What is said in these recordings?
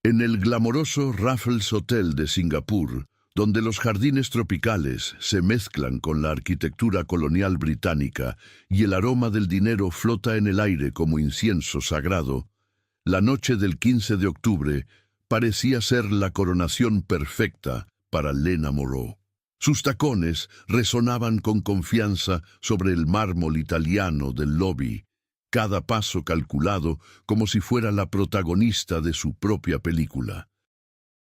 En el glamoroso Raffles Hotel de Singapur, donde los jardines tropicales se mezclan con la arquitectura colonial británica y el aroma del dinero flota en el aire como incienso sagrado, la noche del 15 de octubre parecía ser la coronación perfecta para Lena Moreau. Sus tacones resonaban con confianza sobre el mármol italiano del lobby, cada paso calculado como si fuera la protagonista de su propia película.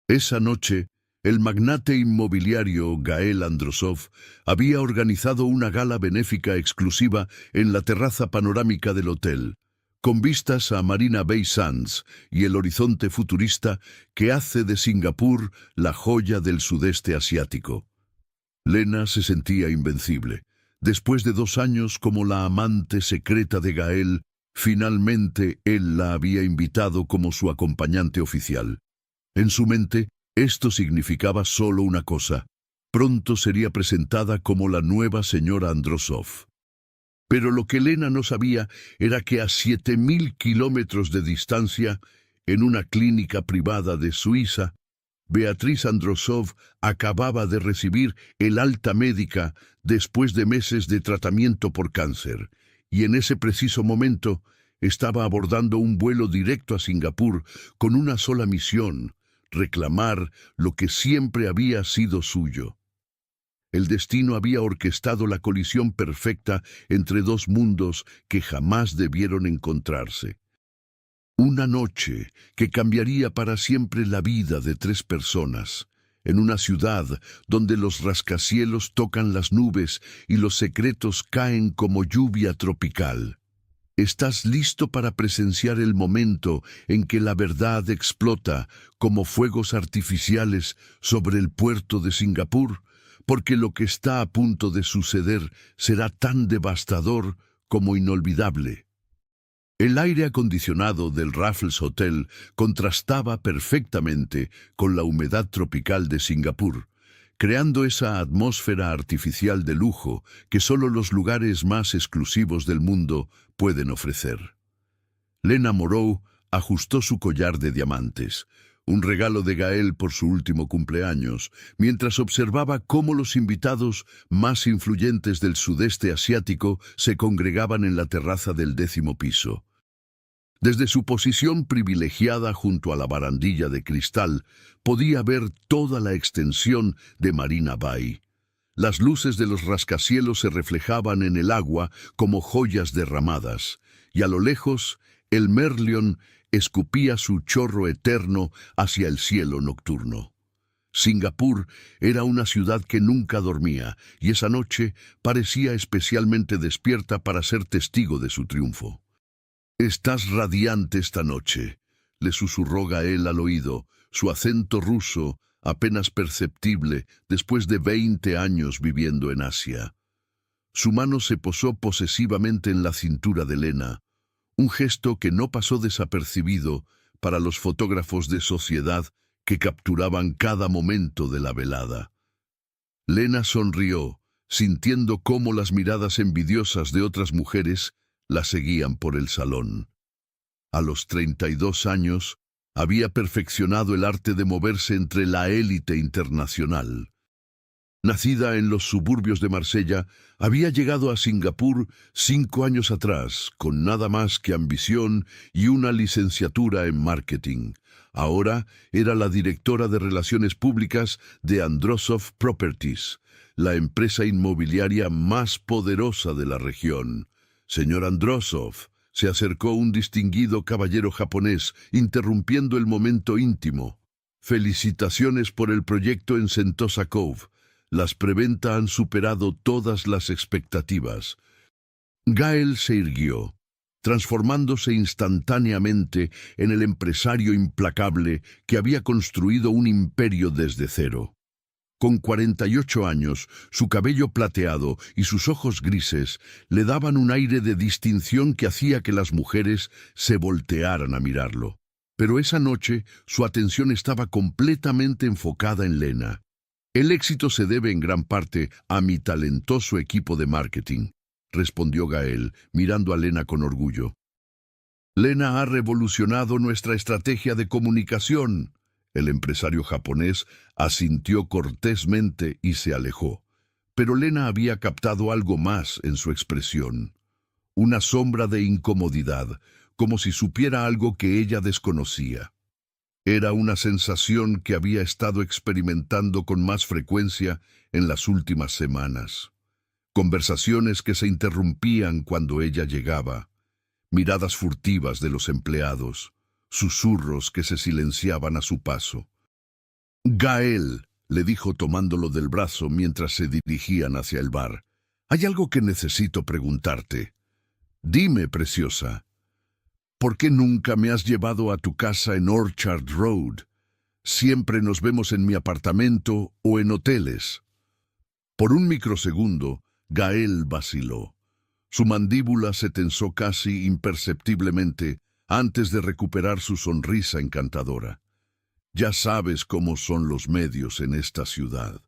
Esa noche, el magnate inmobiliario Gael Androsov había organizado una gala benéfica exclusiva en la terraza panorámica del hotel, con vistas a Marina Bay Sands y el horizonte futurista que hace de Singapur la joya del sudeste asiático. Lena se sentía invencible. Después de 2 años como la amante secreta de Gael, finalmente él la había invitado como su acompañante oficial. En su mente, esto significaba solo una cosa: pronto sería presentada como la nueva señora Androsov. Pero lo que Lena no sabía era que a 7.000 kilómetros de distancia, en una clínica privada de Suiza, Beatriz Androsov acababa de recibir el alta médica después de meses de tratamiento por cáncer, y en ese preciso momento estaba abordando un vuelo directo a Singapur con una sola misión: reclamar lo que siempre había sido suyo. El destino había orquestado la colisión perfecta entre 2 mundos que jamás debieron encontrarse. Una noche que cambiaría para siempre la vida de 3 personas, en una ciudad donde los rascacielos tocan las nubes y los secretos caen como lluvia tropical. ¿Estás listo para presenciar el momento en que la verdad explota como fuegos artificiales sobre el puerto de Singapur? Porque lo que está a punto de suceder será tan devastador como inolvidable. El aire acondicionado del Raffles Hotel contrastaba perfectamente con la humedad tropical de Singapur, creando esa atmósfera artificial de lujo que solo los lugares más exclusivos del mundo pueden ofrecer. Lena Moreau ajustó su collar de diamantes, un regalo de Gael por su último cumpleaños, mientras observaba cómo los invitados más influyentes del sudeste asiático se congregaban en la terraza del 10º piso. Desde su posición privilegiada junto a la barandilla de cristal, podía ver toda la extensión de Marina Bay. Las luces de los rascacielos se reflejaban en el agua como joyas derramadas, y a lo lejos, el Merlion escupía su chorro eterno hacia el cielo nocturno. Singapur era una ciudad que nunca dormía, y esa noche parecía especialmente despierta para ser testigo de su triunfo. «Estás radiante esta noche», le susurró Gael al oído, su acento ruso apenas perceptible después de 20 años viviendo en Asia. Su mano se posó posesivamente en la cintura de Lena, un gesto que no pasó desapercibido para los fotógrafos de sociedad que capturaban cada momento de la velada. Lena sonrió, sintiendo cómo las miradas envidiosas de otras mujeres la seguían por el salón. A los 32 años, había perfeccionado el arte de moverse entre la élite internacional. Nacida en los suburbios de Marsella, había llegado a Singapur 5 años atrás, con nada más que ambición y una licenciatura en marketing. Ahora era la directora de Relaciones Públicas de Androsov Properties, la empresa inmobiliaria más poderosa de la región. «Señor Androsov», se acercó un distinguido caballero japonés, interrumpiendo el momento íntimo. «Felicitaciones por el proyecto en Sentosa Cove. Las preventa han superado todas las expectativas». Gael se irguió, transformándose instantáneamente en el empresario implacable que había construido un imperio desde cero. Con 48 años, su cabello plateado y sus ojos grises le daban un aire de distinción que hacía que las mujeres se voltearan a mirarlo. Pero esa noche, su atención estaba completamente enfocada en Lena. «El éxito se debe en gran parte a mi talentoso equipo de marketing», respondió Gael, mirando a Lena con orgullo. Lena ha revolucionado nuestra estrategia de comunicación. El empresario japonés asintió cortésmente y se alejó. Pero Lena había captado algo más en su expresión. Una sombra de incomodidad, como si supiera algo que ella desconocía. Era una sensación que había estado experimentando con más frecuencia en las últimas semanas. Conversaciones que se interrumpían cuando ella llegaba, miradas furtivas de los empleados, susurros que se silenciaban a su paso. «Gael», le dijo tomándolo del brazo mientras se dirigían hacia el bar, «hay algo que necesito preguntarte. Dime, preciosa, ¿por qué nunca me has llevado a tu casa en Orchard Road? Siempre nos vemos en mi apartamento o en hoteles». Por un microsegundo, Gael vaciló. Su mandíbula se tensó casi imperceptiblemente antes de recuperar su sonrisa encantadora. «Ya sabes cómo son los medios en esta ciudad.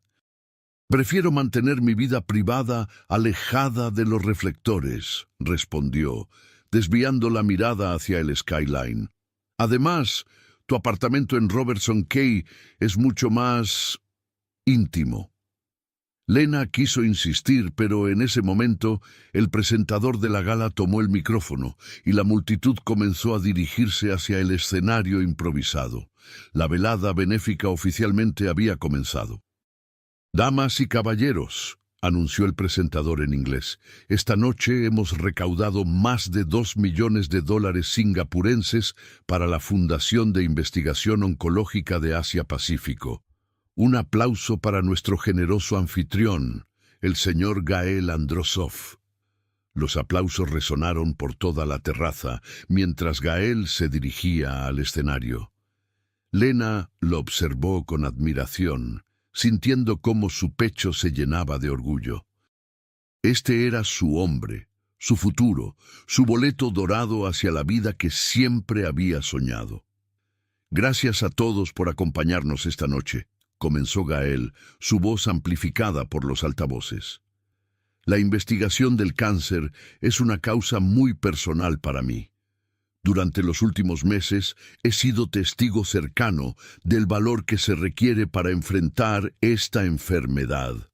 Prefiero mantener mi vida privada alejada de los reflectores», respondió, desviando la mirada hacia el skyline. «Además, tu apartamento en Robertson Cay es mucho más íntimo». Lena quiso insistir, pero en ese momento el presentador de la gala tomó el micrófono y la multitud comenzó a dirigirse hacia el escenario improvisado. La velada benéfica oficialmente había comenzado. «Damas y caballeros», anunció el presentador en inglés, «esta noche hemos recaudado más de $2 millones singapurenses para la Fundación de Investigación Oncológica de Asia-Pacífico. Un aplauso para nuestro generoso anfitrión, el señor Gael Androsov». Los aplausos resonaron por toda la terraza mientras Gael se dirigía al escenario. Lena lo observó con admiración, sintiendo cómo su pecho se llenaba de orgullo. Este era su hombre, su futuro, su boleto dorado hacia la vida que siempre había soñado. «Gracias a todos por acompañarnos esta noche», comenzó Gael, su voz amplificada por los altavoces. «La investigación del cáncer es una causa muy personal para mí. Durante los últimos meses he sido testigo cercano del valor que se requiere para enfrentar esta enfermedad».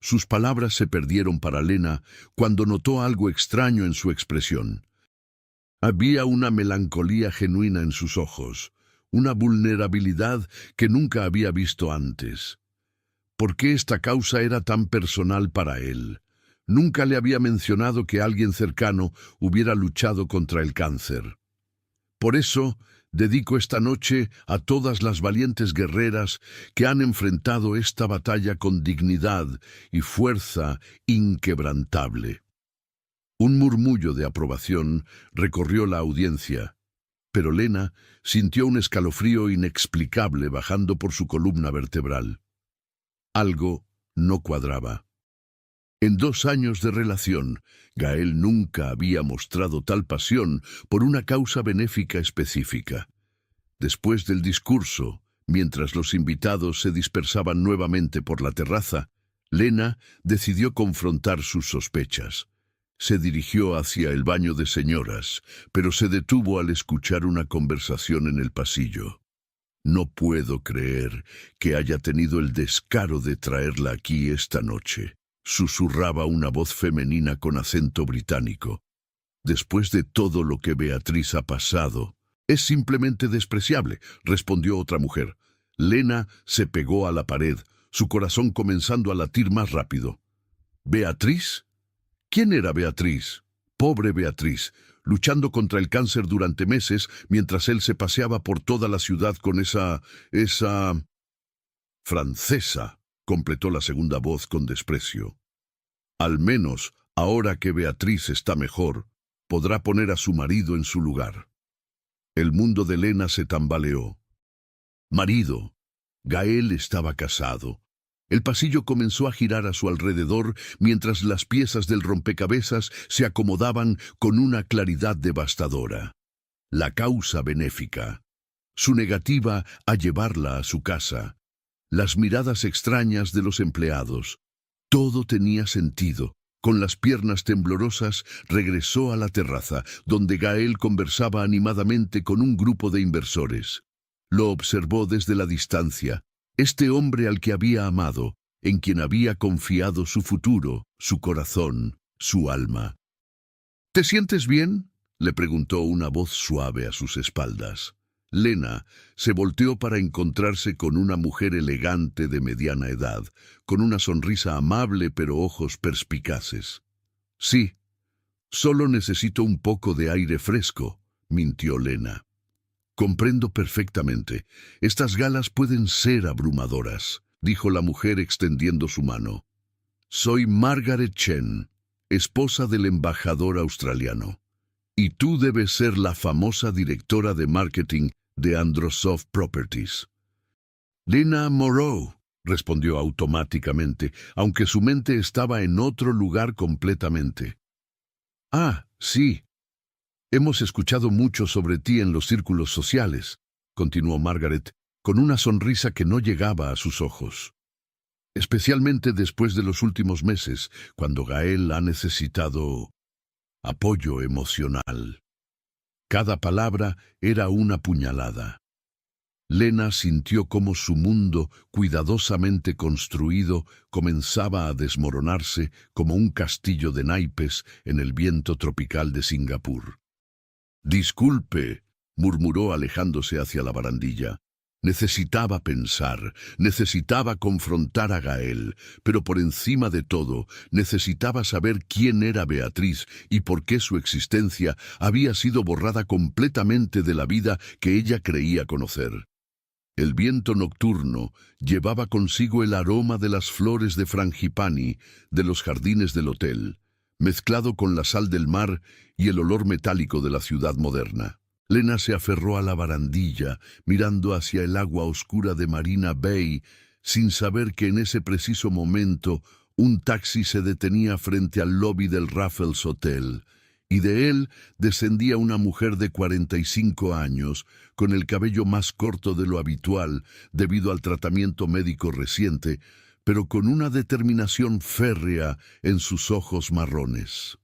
Sus palabras se perdieron para Lena cuando notó algo extraño en su expresión. Había una melancolía genuina en sus ojos, una vulnerabilidad que nunca había visto antes. ¿Por qué esta causa era tan personal para él? Nunca le había mencionado que alguien cercano hubiera luchado contra el cáncer. «Por eso, dedico esta noche a todas las valientes guerreras que han enfrentado esta batalla con dignidad y fuerza inquebrantable». Un murmullo de aprobación recorrió la audiencia, pero Lena sintió un escalofrío inexplicable bajando por su columna vertebral. Algo no cuadraba. En 2 años de relación, Gael nunca había mostrado tal pasión por una causa benéfica específica. Después del discurso, mientras los invitados se dispersaban nuevamente por la terraza, Lena decidió confrontar sus sospechas. Se dirigió hacia el baño de señoras, pero se detuvo al escuchar una conversación en el pasillo. «No puedo creer que haya tenido el descaro de traerla aquí esta noche», susurraba una voz femenina con acento británico. «Después de todo lo que Beatriz ha pasado, es simplemente despreciable», respondió otra mujer. Lena se pegó a la pared, su corazón comenzando a latir más rápido. «¿Beatriz? ¿Quién era Beatriz? Pobre Beatriz, luchando contra el cáncer durante meses mientras él se paseaba por toda la ciudad con esa francesa», completó la segunda voz con desprecio. «Al menos, ahora que Beatriz está mejor, podrá poner a su marido en su lugar». El mundo de Lena se tambaleó. Marido. Gael estaba casado. El pasillo comenzó a girar a su alrededor mientras las piezas del rompecabezas se acomodaban con una claridad devastadora. La causa benéfica. Su negativa a llevarla a su casa. Las miradas extrañas de los empleados. Todo tenía sentido, Con las piernas temblorosas, regresó a la terraza, donde Gael conversaba animadamente con un grupo de inversores. Lo observó desde la distancia. Este hombre al que había amado, en quien había confiado su futuro, su corazón, su alma. ¿Te sientes bien?, le preguntó una voz suave a sus espaldas. Lena se volteó para encontrarse con una mujer elegante de mediana edad, con una sonrisa amable pero ojos perspicaces. Sí, solo necesito un poco de aire fresco, mintió Lena. Comprendo perfectamente. Estas galas pueden ser abrumadoras, dijo la mujer extendiendo su mano. Soy Margaret Chen, esposa del embajador australiano. Y tú debes ser la famosa directora de marketing de Androsoft Properties. Lena Moreau, respondió automáticamente, aunque su mente estaba en otro lugar completamente. Ah, sí. Hemos escuchado mucho sobre ti en los círculos sociales, continuó Margaret, con una sonrisa que no llegaba a sus ojos. Especialmente después de los últimos meses, cuando Gael ha necesitado apoyo emocional. Cada palabra era una puñalada. Lena sintió cómo su mundo, cuidadosamente construido, comenzaba a desmoronarse como un castillo de naipes en el viento tropical de Singapur. «Disculpe», murmuró alejándose hacia la barandilla. Necesitaba pensar, necesitaba confrontar a Gael, pero por encima de todo, necesitaba saber quién era Beatriz y por qué su existencia había sido borrada completamente de la vida que ella creía conocer. El viento nocturno llevaba consigo el aroma de las flores de frangipani de los jardines del hotel, mezclado con la sal del mar y el olor metálico de la ciudad moderna. Lena se aferró a la barandilla, mirando hacia el agua oscura de Marina Bay, sin saber que en ese preciso momento un taxi se detenía frente al lobby del Raffles Hotel, y de él descendía una mujer de 45 años, con el cabello más corto de lo habitual debido al tratamiento médico reciente, pero con una determinación férrea en sus ojos marrones.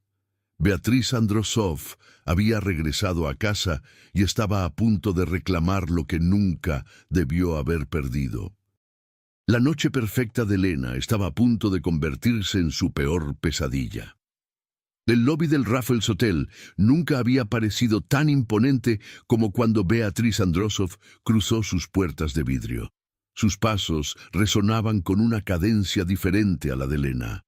Beatriz Androsoff había regresado a casa y estaba a punto de reclamar lo que nunca debió haber perdido. La noche perfecta de Lena estaba a punto de convertirse en su peor pesadilla. El lobby del Raffles Hotel nunca había parecido tan imponente como cuando Beatriz Androsoff cruzó sus puertas de vidrio. Sus pasos resonaban con una cadencia diferente a la de Lena.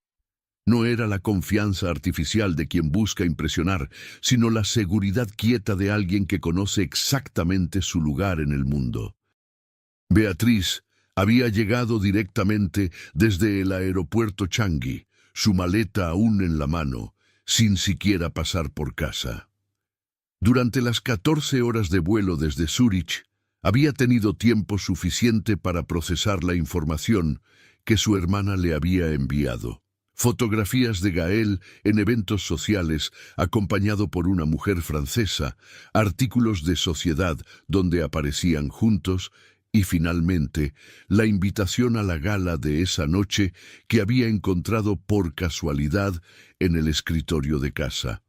No era la confianza artificial de quien busca impresionar, sino la seguridad quieta de alguien que conoce exactamente su lugar en el mundo. Beatriz había llegado directamente desde el aeropuerto Changi, su maleta aún en la mano, sin siquiera pasar por casa. Durante las 14 horas de vuelo desde Zúrich, había tenido tiempo suficiente para procesar la información que su hermana le había enviado. Fotografías de Gael en eventos sociales acompañado por una mujer francesa, artículos de sociedad donde aparecían juntos y finalmente la invitación a la gala de esa noche que había encontrado por casualidad en el escritorio de casa.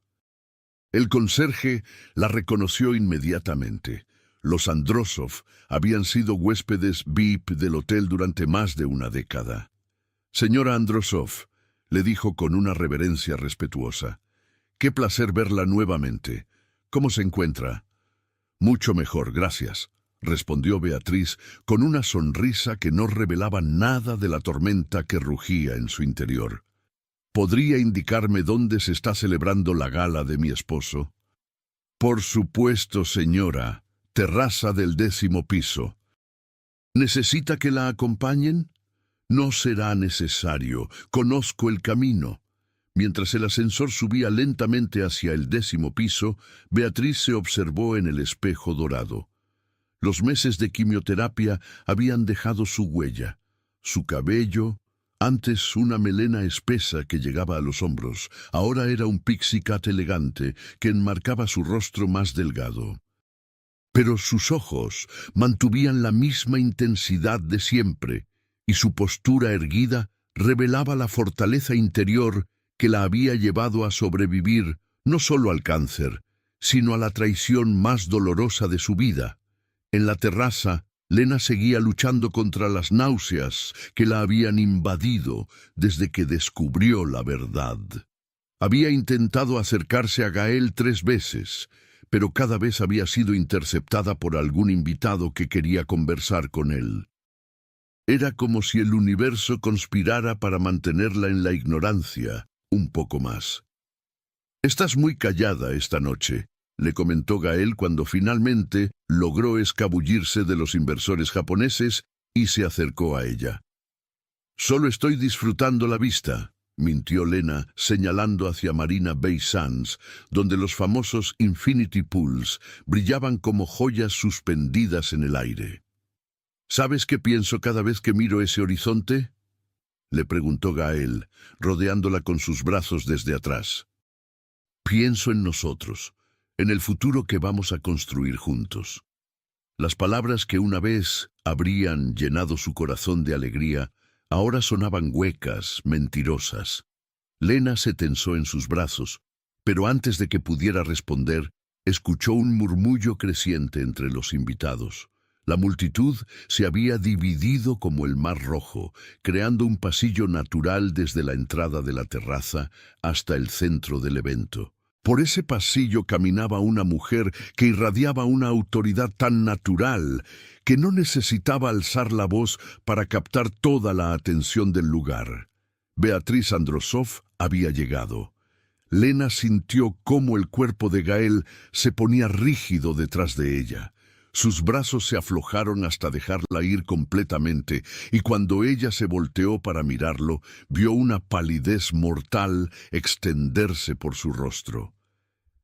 El conserje la reconoció inmediatamente. Los Androsoff habían sido huéspedes VIP del hotel durante más de una década. «Señora Androsoff», le dijo con una reverencia respetuosa. «Qué placer verla nuevamente. ¿Cómo se encuentra?» «Mucho mejor, gracias», respondió Beatriz con una sonrisa que no revelaba nada de la tormenta que rugía en su interior. «¿Podría indicarme dónde se está celebrando la gala de mi esposo?» «Por supuesto, señora. Terraza del 10º piso». «¿Necesita que la acompañen?» «No será necesario. Conozco el camino». Mientras el ascensor subía lentamente hacia el 10º piso, Beatriz se observó en el espejo dorado. Los meses de quimioterapia habían dejado su huella. Su cabello, antes una melena espesa que llegaba a los hombros, ahora era un pixie cut elegante que enmarcaba su rostro más delgado. Pero sus ojos mantuvían la misma intensidad de siempre, y su postura erguida revelaba la fortaleza interior que la había llevado a sobrevivir no solo al cáncer, sino a la traición más dolorosa de su vida. En la terraza, Lena seguía luchando contra las náuseas que la habían invadido desde que descubrió la verdad. Había intentado acercarse a Gael 3 veces, pero cada vez había sido interceptada por algún invitado que quería conversar con él. Era como si el universo conspirara para mantenerla en la ignorancia un poco más. «Estás muy callada esta noche», le comentó Gael cuando finalmente logró escabullirse de los inversores japoneses y se acercó a ella. «Solo estoy disfrutando la vista», mintió Lena, señalando hacia Marina Bay Sands, donde los famosos Infinity Pools brillaban como joyas suspendidas en el aire. «¿Sabes qué pienso cada vez que miro ese horizonte?», le preguntó Gael, rodeándola con sus brazos desde atrás. «Pienso en nosotros, en el futuro que vamos a construir juntos». Las palabras que una vez habrían llenado su corazón de alegría, ahora sonaban huecas, mentirosas. Lena se tensó en sus brazos, pero antes de que pudiera responder, escuchó un murmullo creciente entre los invitados. La multitud se había dividido como el Mar Rojo, creando un pasillo natural desde la entrada de la terraza hasta el centro del evento. Por ese pasillo caminaba una mujer que irradiaba una autoridad tan natural que no necesitaba alzar la voz para captar toda la atención del lugar. Beatriz Androsov había llegado. Lena sintió cómo el cuerpo de Gael se ponía rígido detrás de ella. Sus brazos se aflojaron hasta dejarla ir completamente, y cuando ella se volteó para mirarlo, vio una palidez mortal extenderse por su rostro.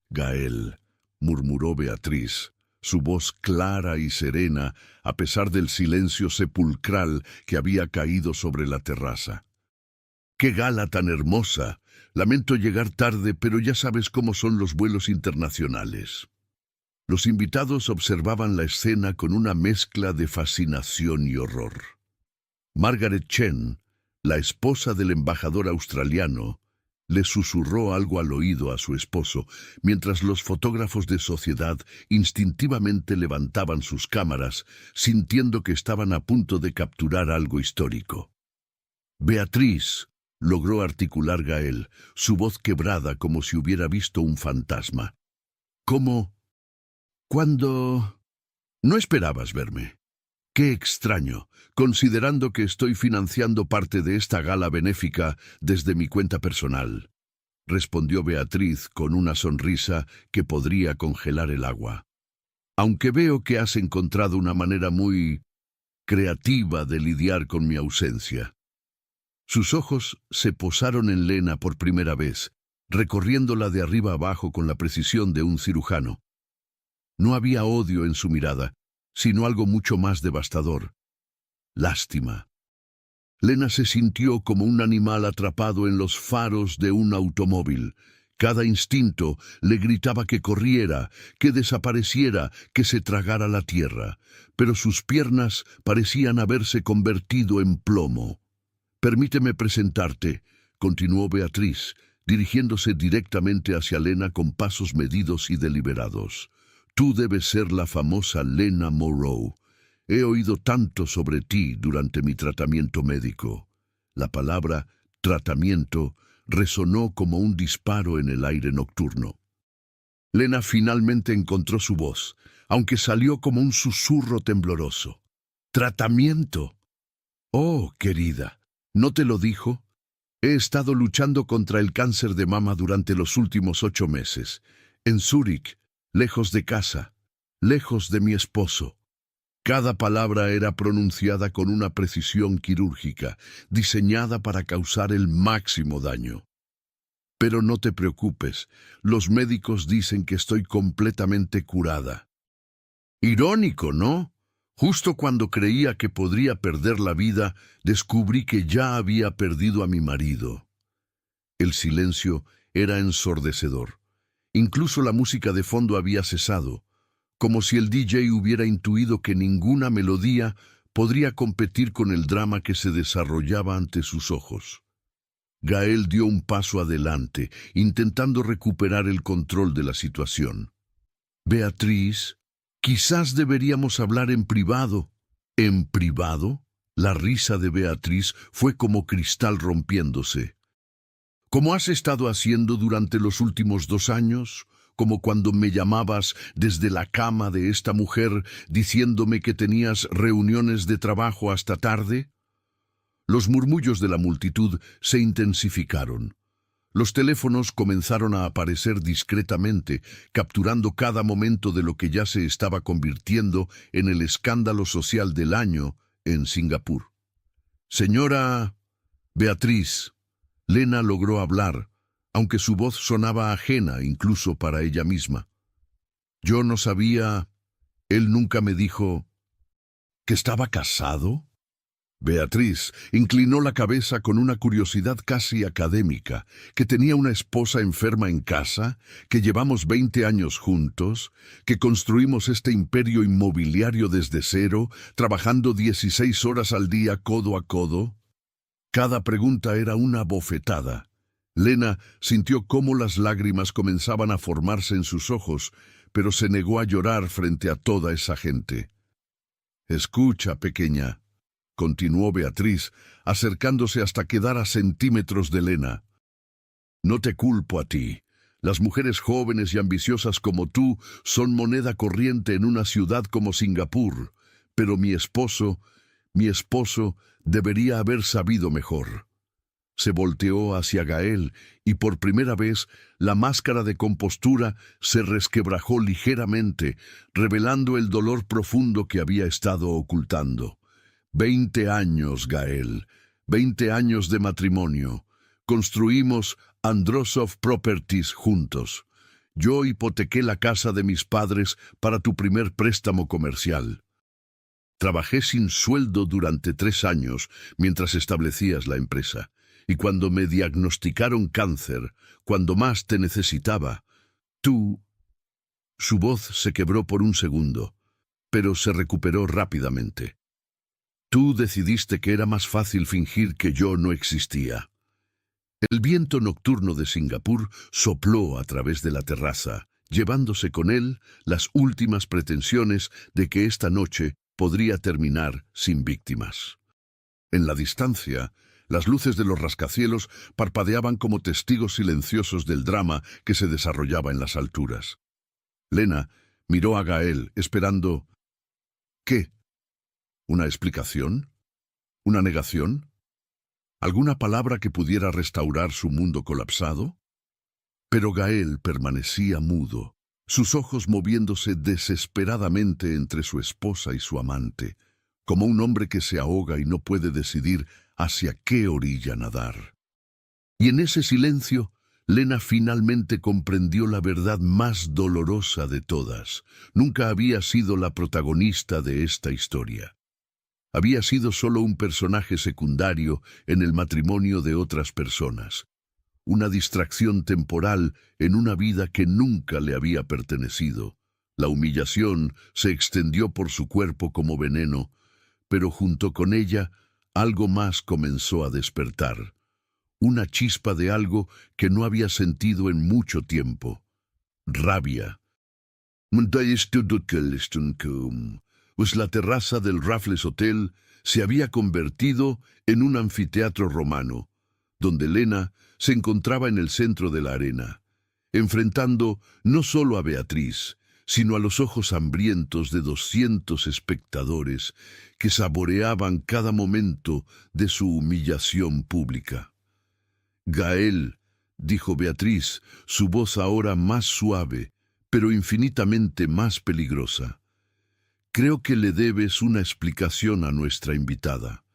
«Gael», murmuró Beatriz, su voz clara y serena, a pesar del silencio sepulcral que había caído sobre la terraza. «¡Qué gala tan hermosa! Lamento llegar tarde, pero ya sabes cómo son los vuelos internacionales». Los invitados observaban la escena con una mezcla de fascinación y horror. Margaret Chen, la esposa del embajador australiano, le susurró algo al oído a su esposo, mientras los fotógrafos de sociedad instintivamente levantaban sus cámaras, sintiendo que estaban a punto de capturar algo histórico. «Beatriz», logró articular Gael, su voz quebrada como si hubiera visto un fantasma. «¿Cómo? ¿Cuándo? No esperabas verme. Qué extraño, considerando que estoy financiando parte de esta gala benéfica desde mi cuenta personal», respondió Beatriz con una sonrisa que podría congelar el agua. «Aunque veo que has encontrado una manera muy creativa de lidiar con mi ausencia». Sus ojos se posaron en Lena por primera vez, recorriéndola de arriba abajo con la precisión de un cirujano. No había odio en su mirada, sino algo mucho más devastador: lástima. Lena se sintió como un animal atrapado en los faros de un automóvil. Cada instinto le gritaba que corriera, que desapareciera, que se tragara la tierra, pero sus piernas parecían haberse convertido en plomo. «Permíteme presentarte», continuó Beatriz, dirigiéndose directamente hacia Lena con pasos medidos y deliberados. «Tú debes ser la famosa Lena Moreau. He oído tanto sobre ti durante mi tratamiento médico». La palabra «tratamiento» resonó como un disparo en el aire nocturno. Lena finalmente encontró su voz, aunque salió como un susurro tembloroso. «¿Tratamiento? Oh, querida, ¿no te lo dijo? He estado luchando contra el cáncer de mama durante los últimos 8 meses, en Zúrich, lejos de casa, lejos de mi esposo». Cada palabra era pronunciada con una precisión quirúrgica, diseñada para causar el máximo daño. «Pero no te preocupes, los médicos dicen que estoy completamente curada». Irónico, ¿no? Justo cuando creía que podría perder la vida, descubrí que ya había perdido a mi marido. El silencio era ensordecedor. Incluso la música de fondo había cesado, como si el DJ hubiera intuido que ninguna melodía podría competir con el drama que se desarrollaba ante sus ojos. Gael dio un paso adelante, intentando recuperar el control de la situación. Beatriz, quizás deberíamos hablar en privado. ¿En privado? La risa de Beatriz fue como cristal rompiéndose. ¿Cómo has estado haciendo durante los últimos 2 años? Como cuando me llamabas desde la cama de esta mujer diciéndome que tenías reuniones de trabajo hasta tarde. Los murmullos de la multitud se intensificaron. Los teléfonos comenzaron a aparecer discretamente, capturando cada momento de lo que ya se estaba convirtiendo en el escándalo social del año en Singapur. Señora Beatriz, Lena logró hablar, aunque su voz sonaba ajena incluso para ella misma. Yo no sabía, él nunca me dijo, ¿que estaba casado? Beatriz inclinó la cabeza con una curiosidad casi académica, que tenía una esposa enferma en casa, que llevamos 20 años juntos, que construimos este imperio inmobiliario desde cero, trabajando 16 horas al día codo a codo. Cada pregunta era una bofetada. Lena sintió cómo las lágrimas comenzaban a formarse en sus ojos, pero se negó a llorar frente a toda esa gente. «Escucha, pequeña», continuó Beatriz, acercándose hasta quedar a centímetros de Lena. «No te culpo a ti. Las mujeres jóvenes y ambiciosas como tú son moneda corriente en una ciudad como Singapur, pero mi esposo debería haber sabido mejor». Se volteó hacia Gael y por primera vez la máscara de compostura se resquebrajó ligeramente, revelando el dolor profundo que había estado ocultando. 20 años, Gael, 20 años de matrimonio. Construimos Androsov Properties juntos. Yo hipotequé la casa de mis padres para tu primer préstamo comercial. Trabajé sin sueldo durante 3 años mientras establecías la empresa. Y cuando me diagnosticaron cáncer, cuando más te necesitaba, tú... Su voz se quebró por un segundo, pero se recuperó rápidamente. Tú decidiste que era más fácil fingir que yo no existía. El viento nocturno de Singapur sopló a través de la terraza, llevándose con él las últimas pretensiones de que esta noche podría terminar sin víctimas. En la distancia, las luces de los rascacielos parpadeaban como testigos silenciosos del drama que se desarrollaba en las alturas. Lena miró a Gael, esperando... ¿Qué? ¿Una explicación? ¿Una negación? ¿Alguna palabra que pudiera restaurar su mundo colapsado? Pero Gael permanecía mudo, sus ojos moviéndose desesperadamente entre su esposa y su amante, como un hombre que se ahoga y no puede decidir hacia qué orilla nadar. Y en ese silencio, Lena finalmente comprendió la verdad más dolorosa de todas. Nunca había sido la protagonista de esta historia. Había sido solo un personaje secundario en el matrimonio de otras personas. Una distracción temporal en una vida que nunca le había pertenecido. La humillación se extendió por su cuerpo como veneno, pero junto con ella, algo más comenzó a despertar. Una chispa de algo que no había sentido en mucho tiempo. Rabia. Pues la terraza del Raffles Hotel se había convertido en un anfiteatro romano, donde Lena se encontraba en el centro de la arena, enfrentando no solo a Beatriz, sino a los ojos hambrientos de 200 espectadores que saboreaban cada momento de su humillación pública. «Gael», dijo Beatriz, su voz ahora más suave, pero infinitamente más peligrosa. «Creo que le debes una explicación a nuestra invitada».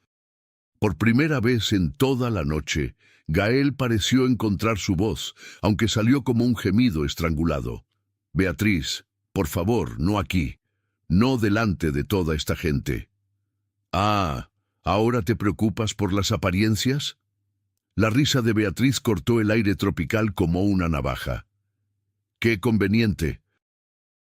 Por primera vez en toda la noche, Gael pareció encontrar su voz, aunque salió como un gemido estrangulado. «Beatriz, por favor, no aquí, no delante de toda esta gente». «Ah, ¿ahora te preocupas por las apariencias?» La risa de Beatriz cortó el aire tropical como una navaja. «Qué conveniente.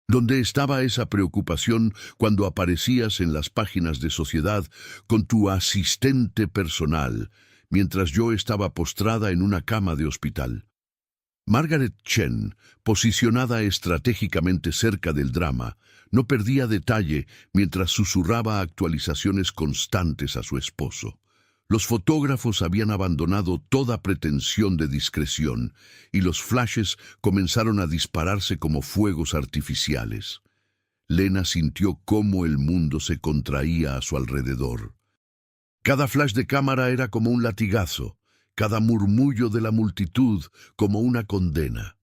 ¿Dónde estaba esa preocupación cuando aparecías en las páginas de Sociedad con tu asistente personal, mientras yo estaba postrada en una cama de hospital. Margaret Chen, posicionada estratégicamente cerca del drama, no perdía detalle mientras susurraba actualizaciones constantes a su esposo. Los fotógrafos habían abandonado toda pretensión de discreción y los flashes comenzaron a dispararse como fuegos artificiales. Lena sintió cómo el mundo se contraía a su alrededor. Cada flash de cámara era como un latigazo, cada murmullo de la multitud como una condena.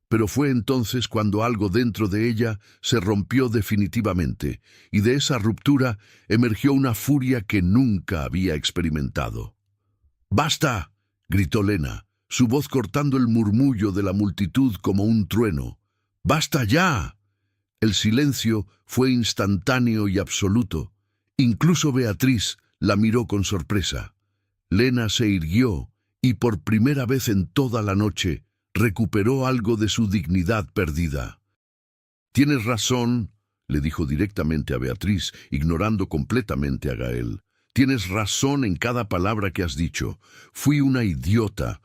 Pero fue entonces cuando algo dentro de ella se rompió definitivamente, y de esa ruptura emergió una furia que nunca había experimentado. ¡Basta!, gritó Lena, su voz cortando el murmullo de la multitud como un trueno. ¡Basta ya! El silencio fue instantáneo y absoluto. Incluso Beatriz la miró con sorpresa. Lena se irguió y por primera vez en toda la noche recuperó algo de su dignidad perdida. «Tienes razón», le dijo directamente a Beatriz, ignorando completamente a Gael. «Tienes razón en cada palabra que has dicho. Fui una idiota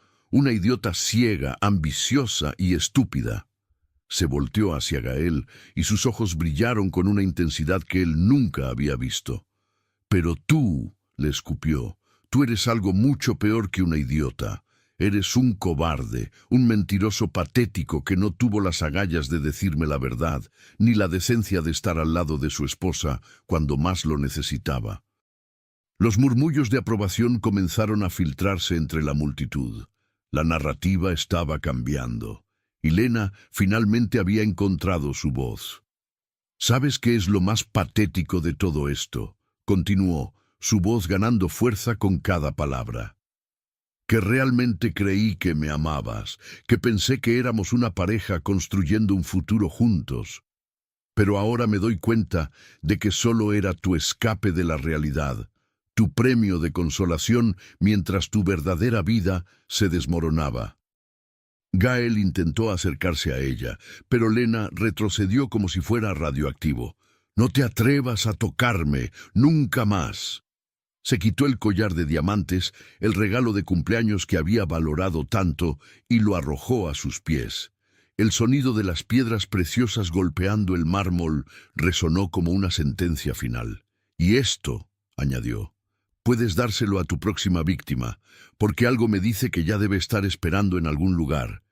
ciega, ambiciosa y estúpida». Se volteó hacia Gael y sus ojos brillaron con una intensidad que él nunca había visto. «Pero tú», le escupió, «tú eres algo mucho peor que una idiota. Eres un cobarde, un mentiroso patético que no tuvo las agallas de decirme la verdad, ni la decencia de estar al lado de su esposa cuando más lo necesitaba». Los murmullos de aprobación comenzaron a filtrarse entre la multitud. La narrativa estaba cambiando, y Lena finalmente había encontrado su voz. «¿Sabes qué es lo más patético de todo esto?», continuó, su voz ganando fuerza con cada palabra. «Que realmente creí que me amabas, que pensé que éramos una pareja construyendo un futuro juntos. Pero ahora me doy cuenta de que solo era tu escape de la realidad, tu premio de consolación mientras tu verdadera vida se desmoronaba». Gael intentó acercarse a ella, pero Lena retrocedió como si fuera radioactivo. «No te atrevas a tocarme, nunca más». Se quitó el collar de diamantes, el regalo de cumpleaños que había valorado tanto, y lo arrojó a sus pies. El sonido de las piedras preciosas golpeando el mármol resonó como una sentencia final. «Y esto», añadió, «puedes dárselo a tu próxima víctima, porque algo me dice que ya debe estar esperando en algún lugar.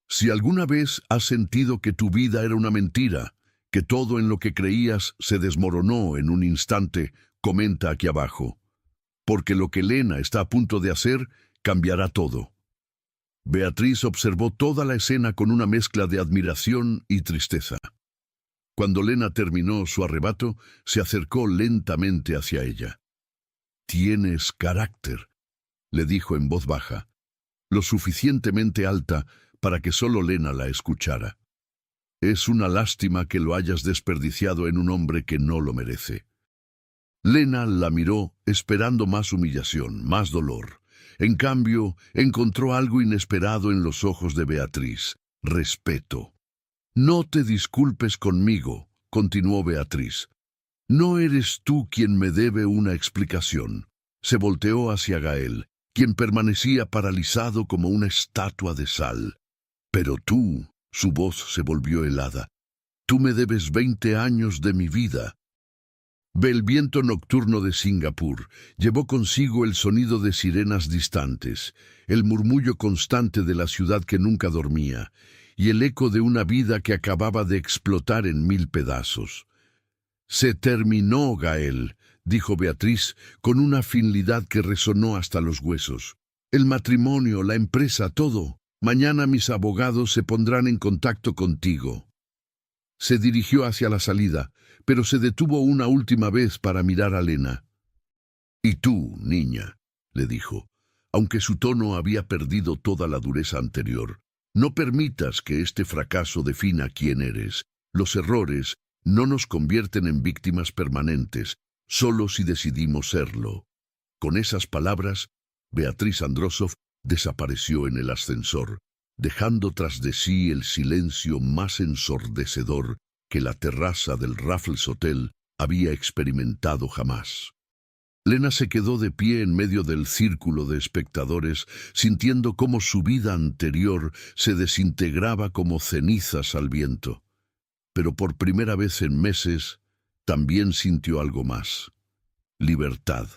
Si alguna vez has sentido que tu vida era una mentira, que todo en lo que creías se desmoronó en un instante, comenta aquí abajo, porque lo que Lena está a punto de hacer cambiará todo». Beatriz observó toda la escena con una mezcla de admiración y tristeza. Cuando Lena terminó su arrebato, se acercó lentamente hacia ella. «Tienes carácter», le dijo en voz baja, lo suficientemente alta para que solo Lena la escuchara. «Es una lástima que lo hayas desperdiciado en un hombre que no lo merece». Lena la miró, esperando más humillación, más dolor. En cambio, encontró algo inesperado en los ojos de Beatriz: respeto. «No te disculpes conmigo», continuó Beatriz. «No eres tú quien me debe una explicación». Se volteó hacia Gael, quien permanecía paralizado como una estatua de sal. «Pero tú», su voz se volvió helada, «tú me debes 20 años de mi vida». El viento nocturno de Singapur llevó consigo el sonido de sirenas distantes, el murmullo constante de la ciudad que nunca dormía, y el eco de una vida que acababa de explotar en 1000 pedazos. «Se terminó, Gael», dijo Beatriz con una finalidad que resonó hasta los huesos. «El matrimonio, la empresa, todo. Mañana mis abogados se pondrán en contacto contigo». Se dirigió hacia la salida, pero se detuvo una última vez para mirar a Lena. «Y tú, niña», le dijo, aunque su tono había perdido toda la dureza anterior, «no permitas que este fracaso defina quién eres. Los errores no nos convierten en víctimas permanentes, solo si decidimos serlo». Con esas palabras, Beatriz Androsov desapareció en el ascensor, dejando tras de sí el silencio más ensordecedor que la terraza del Raffles Hotel había experimentado jamás. Lena se quedó de pie en medio del círculo de espectadores, sintiendo cómo su vida anterior se desintegraba como cenizas al viento. Pero por primera vez en meses, también sintió algo más: libertad.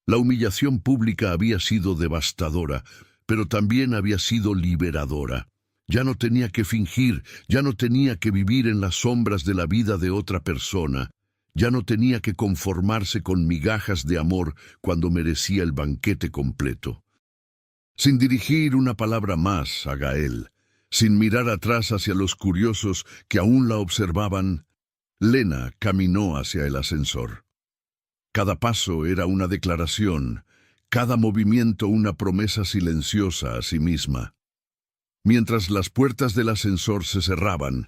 La humillación pública había sido devastadora, pero también había sido liberadora. Ya no tenía que fingir, ya no tenía que vivir en las sombras de la vida de otra persona, ya no tenía que conformarse con migajas de amor cuando merecía el banquete completo. Sin dirigir una palabra más a Gael, sin mirar atrás hacia los curiosos que aún la observaban, Lena caminó hacia el ascensor. Cada paso era una declaración, cada movimiento una promesa silenciosa a sí misma. Mientras las puertas del ascensor se cerraban,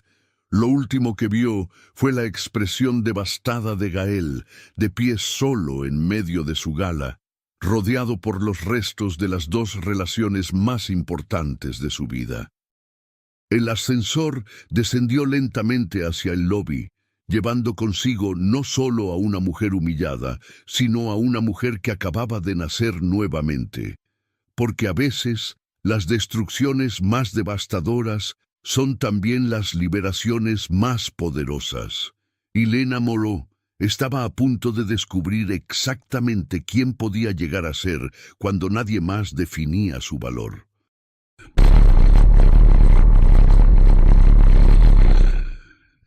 lo último que vio fue la expresión devastada de Gael, de pie solo en medio de su gala, rodeado por los restos de las dos relaciones más importantes de su vida. El ascensor descendió lentamente hacia el lobby, llevando consigo no solo a una mujer humillada, sino a una mujer que acababa de nacer nuevamente. Porque a veces las destrucciones más devastadoras son también las liberaciones más poderosas. Y Lena Moreau estaba a punto de descubrir exactamente quién podía llegar a ser cuando nadie más definía su valor.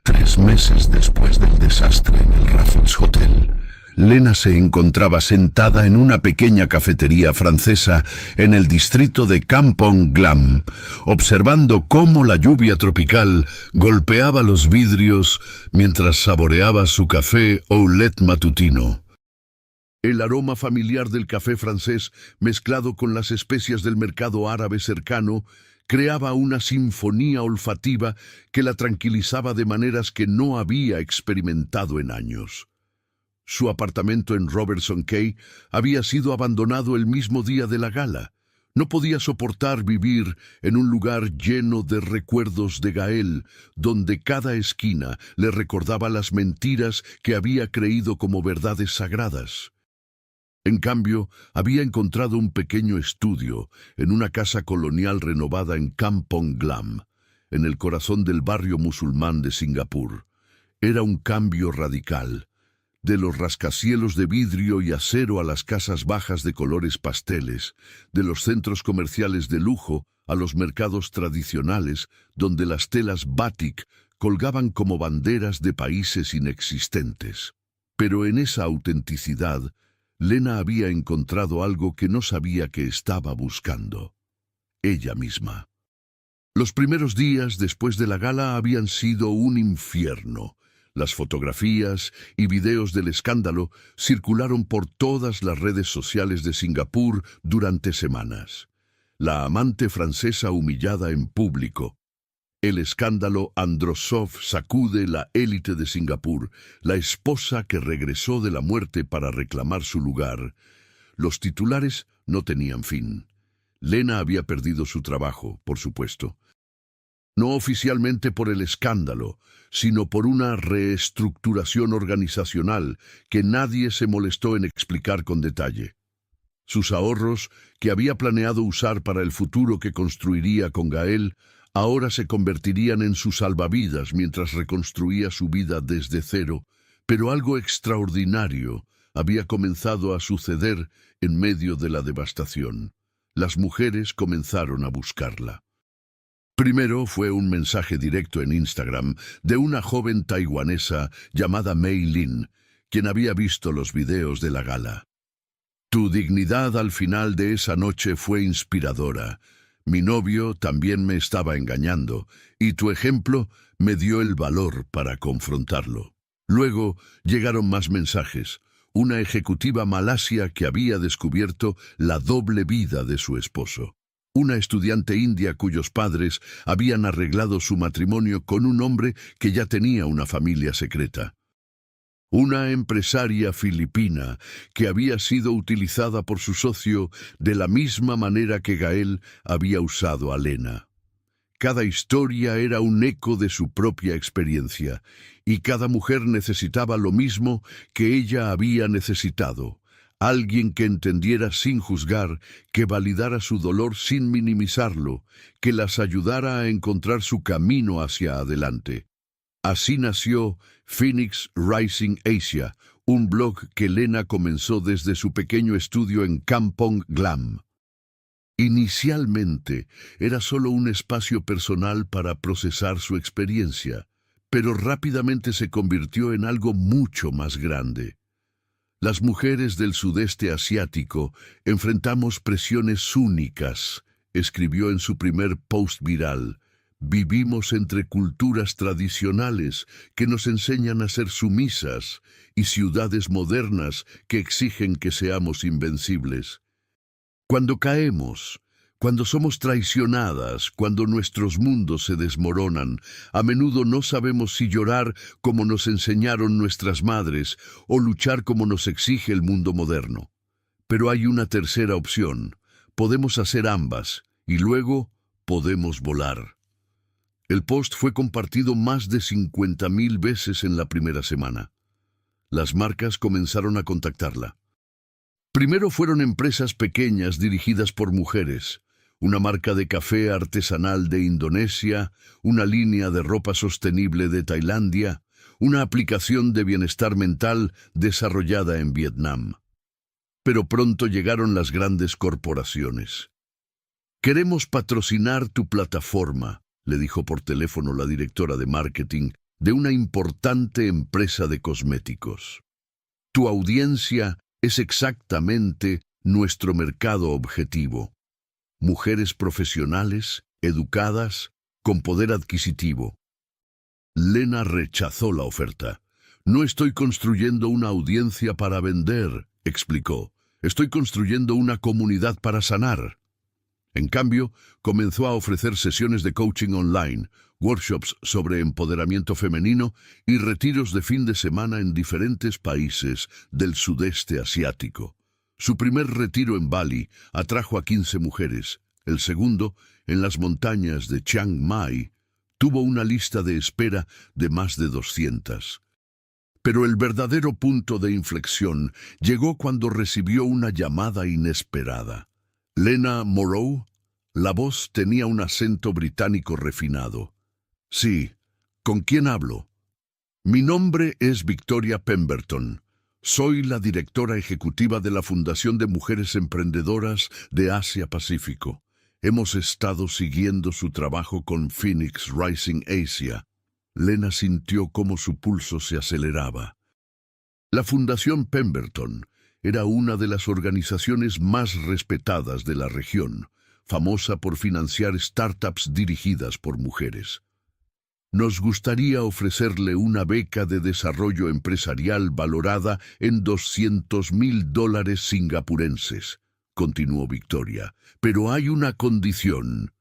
3 meses después del desastre en el Raffles Hotel, Lena se encontraba sentada en una pequeña cafetería francesa en el distrito de Kampong Glam, observando cómo la lluvia tropical golpeaba los vidrios mientras saboreaba su café au lait matutino. El aroma familiar del café francés, mezclado con las especias del mercado árabe cercano, creaba una sinfonía olfativa que la tranquilizaba de maneras que no había experimentado en años. Su apartamento en Robertson Cay había sido abandonado el mismo día de la gala. No podía soportar vivir en un lugar lleno de recuerdos de Gael, donde cada esquina le recordaba las mentiras que había creído como verdades sagradas. En cambio, había encontrado un pequeño estudio en una casa colonial renovada en Kampong Glam, en el corazón del barrio musulmán de Singapur. Era un cambio radical. De los rascacielos de vidrio y acero a las casas bajas de colores pasteles, de los centros comerciales de lujo a los mercados tradicionales, donde las telas batik colgaban como banderas de países inexistentes. Pero en esa autenticidad, Lena había encontrado algo que no sabía que estaba buscando: ella misma. Los primeros días después de la gala habían sido un infierno. Las fotografías y videos del escándalo circularon por todas las redes sociales de Singapur durante semanas. La amante francesa humillada en público. El escándalo Androsov sacude la élite de Singapur, la esposa que regresó de la muerte para reclamar su lugar. Los titulares no tenían fin. Lena había perdido su trabajo, por supuesto. No oficialmente por el escándalo, sino por una reestructuración organizacional que nadie se molestó en explicar con detalle. Sus ahorros, que había planeado usar para el futuro que construiría con Gael, ahora se convertirían en su salvavidas mientras reconstruía su vida desde cero, pero algo extraordinario había comenzado a suceder en medio de la devastación. Las mujeres comenzaron a buscarla. Primero fue un mensaje directo en Instagram de una joven taiwanesa llamada Mei Lin, quien había visto los videos de la gala. Tu dignidad al final de esa noche fue inspiradora. Mi novio también me estaba engañando, y tu ejemplo me dio el valor para confrontarlo. Luego llegaron más mensajes. Una ejecutiva malasia que había descubierto la doble vida de su esposo. Una estudiante india cuyos padres habían arreglado su matrimonio con un hombre que ya tenía una familia secreta. Una empresaria filipina que había sido utilizada por su socio de la misma manera que Gael había usado a Lena. Cada historia era un eco de su propia experiencia, y cada mujer necesitaba lo mismo que ella había necesitado: Alguien que entendiera sin juzgar, que validara su dolor sin minimizarlo, que las ayudara a encontrar su camino hacia adelante. Así nació Phoenix Rising Asia, un blog que Lena comenzó desde su pequeño estudio en Kampong Glam. Inicialmente era solo un espacio personal para procesar su experiencia, pero rápidamente se convirtió en algo mucho más grande. Las mujeres del sudeste asiático enfrentamos presiones únicas, escribió en su primer post viral. Vivimos entre culturas tradicionales que nos enseñan a ser sumisas y ciudades modernas que exigen que seamos invencibles. Cuando caemos, cuando somos traicionadas, cuando nuestros mundos se desmoronan, a menudo no sabemos si llorar como nos enseñaron nuestras madres o luchar como nos exige el mundo moderno. Pero hay una tercera opción. Podemos hacer ambas y luego podemos volar. El post fue compartido más de 50.000 veces en la primera semana. Las marcas comenzaron a contactarla. Primero fueron empresas pequeñas dirigidas por mujeres, una marca de café artesanal de Indonesia, una línea de ropa sostenible de Tailandia, una aplicación de bienestar mental desarrollada en Vietnam. Pero pronto llegaron las grandes corporaciones. Queremos patrocinar tu plataforma, le dijo por teléfono la directora de marketing de una importante empresa de cosméticos. Tu audiencia es exactamente nuestro mercado objetivo. Mujeres profesionales, educadas, con poder adquisitivo. Lena rechazó la oferta. No estoy construyendo una audiencia para vender, explicó. Estoy construyendo una comunidad para sanar. En cambio, comenzó a ofrecer sesiones de coaching online, workshops sobre empoderamiento femenino y retiros de fin de semana en diferentes países del sudeste asiático. Su primer retiro en Bali atrajo a 15 mujeres. El segundo, en las montañas de Chiang Mai, tuvo una lista de espera de más de 200. Pero el verdadero punto de inflexión llegó cuando recibió una llamada inesperada. Lena Morrow, la voz tenía un acento británico refinado. Sí, ¿con quién hablo? Mi nombre es Victoria Pemberton. Soy la directora ejecutiva de la Fundación de Mujeres Emprendedoras de Asia-Pacífico. Hemos estado siguiendo su trabajo con Phoenix Rising Asia. Lena sintió cómo su pulso se aceleraba. La Fundación Pemberton era una de las organizaciones más respetadas de la región, famosa por financiar startups dirigidas por mujeres. Nos gustaría ofrecerle una beca de desarrollo empresarial valorada en $200.000 singapurenses, continuó Victoria, pero hay una condición.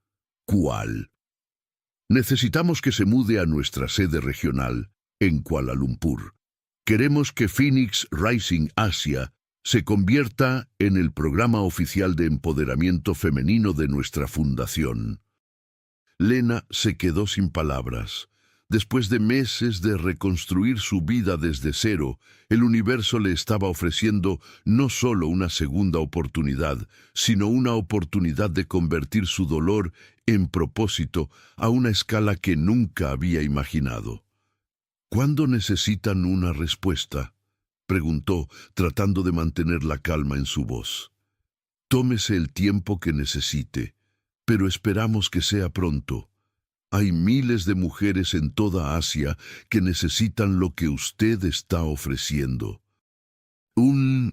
¿Cuál? Necesitamos que se mude a nuestra sede regional, en Kuala Lumpur. Queremos que Phoenix Rising Asia se convierta en el programa oficial de empoderamiento femenino de nuestra fundación. Lena se quedó sin palabras. Después de meses de reconstruir su vida desde cero, el universo le estaba ofreciendo no solo una segunda oportunidad, sino una oportunidad de convertir su dolor en propósito a una escala que nunca había imaginado. ¿Cuándo necesitan una respuesta?, preguntó, tratando de mantener la calma en su voz. Tómese el tiempo que necesite, pero esperamos que sea pronto. Hay miles de mujeres en toda Asia que necesitan lo que usted está ofreciendo.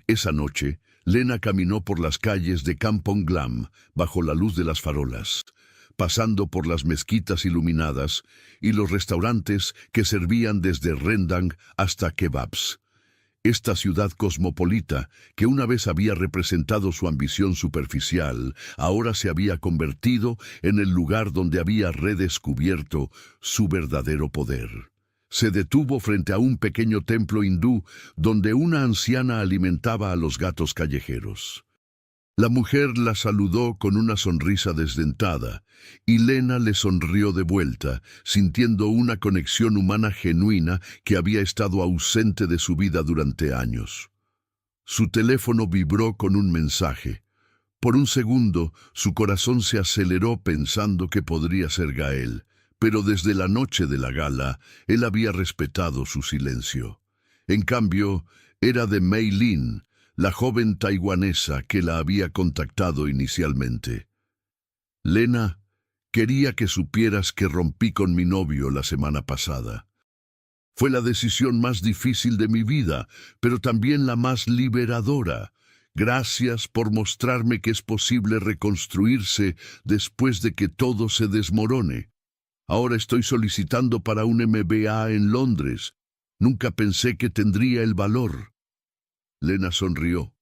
Esa noche, Lena caminó por las calles de Kampong Glam bajo la luz de las farolas, pasando por las mezquitas iluminadas y los restaurantes que servían desde rendang hasta kebabs. Esta ciudad cosmopolita, que una vez había representado su ambición superficial, ahora se había convertido en el lugar donde había redescubierto su verdadero poder. Se detuvo frente a un pequeño templo hindú donde una anciana alimentaba a los gatos callejeros. La mujer la saludó con una sonrisa desdentada, y Lena le sonrió de vuelta, sintiendo una conexión humana genuina que había estado ausente de su vida durante años. Su teléfono vibró con un mensaje. Por un segundo, su corazón se aceleró pensando que podría ser Gael, pero desde la noche de la gala, él había respetado su silencio. En cambio, era de Mei Lin, la joven taiwanesa que la había contactado inicialmente. Lena, quería que supieras que rompí con mi novio la semana pasada. Fue la decisión más difícil de mi vida, pero también la más liberadora. Gracias por mostrarme que es posible reconstruirse después de que todo se desmorone. Ahora estoy solicitando para un MBA en Londres. Nunca pensé que tendría el valor. Lena sonrió,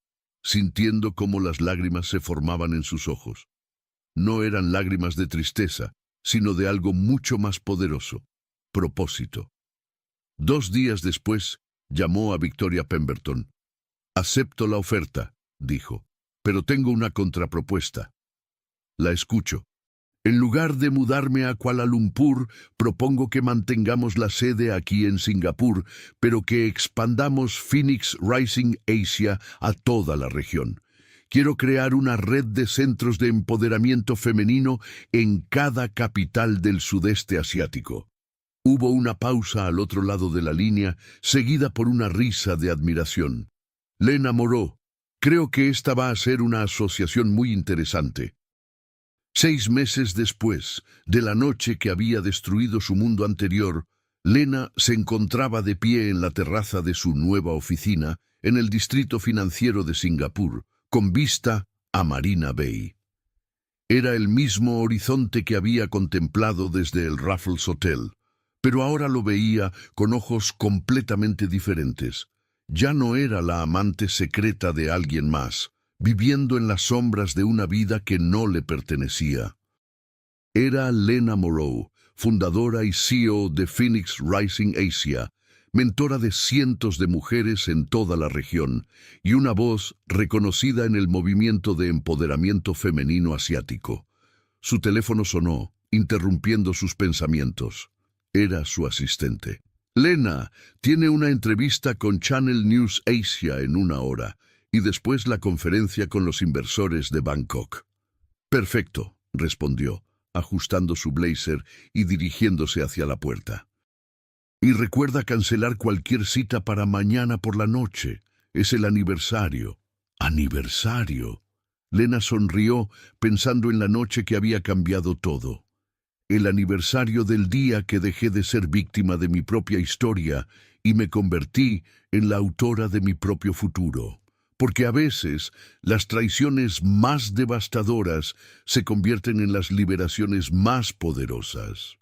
sintiendo cómo las lágrimas se formaban en sus ojos. No eran lágrimas de tristeza, sino de algo mucho más poderoso: propósito. 2 días después, llamó a Victoria Pemberton. «Acepto la oferta», dijo, «pero tengo una contrapropuesta». «La escucho». «En lugar de mudarme a Kuala Lumpur, propongo que mantengamos la sede aquí en Singapur, pero que expandamos Phoenix Rising Asia a toda la región. Quiero crear una red de centros de empoderamiento femenino en cada capital del sudeste asiático». Hubo una pausa al otro lado de la línea, seguida por una risa de admiración. Lena moró. «Creo que esta va a ser una asociación muy interesante». 6 meses después, de la noche que había destruido su mundo anterior, Lena se encontraba de pie en la terraza de su nueva oficina, en el distrito financiero de Singapur, con vista a Marina Bay. Era el mismo horizonte que había contemplado desde el Raffles Hotel, pero ahora lo veía con ojos completamente diferentes. Ya no era la amante secreta de alguien más, viviendo en las sombras de una vida que no le pertenecía. Era Lena Moreau, fundadora y CEO de Phoenix Rising Asia, mentora de cientos de mujeres en toda la región y una voz reconocida en el movimiento de empoderamiento femenino asiático. Su teléfono sonó, interrumpiendo sus pensamientos. Era su asistente. «Lena, tiene una entrevista con Channel News Asia en 1 hora, y después la conferencia con los inversores de Bangkok». «Perfecto», respondió, ajustando su blazer y dirigiéndose hacia la puerta. «Y recuerda cancelar cualquier cita para mañana por la noche. Es el aniversario». «¿Aniversario?». Lena sonrió, pensando en la noche que había cambiado todo. El aniversario del día que dejé de ser víctima de mi propia historia y me convertí en la autora de mi propio futuro. Porque a veces las traiciones más devastadoras se convierten en las liberaciones más poderosas.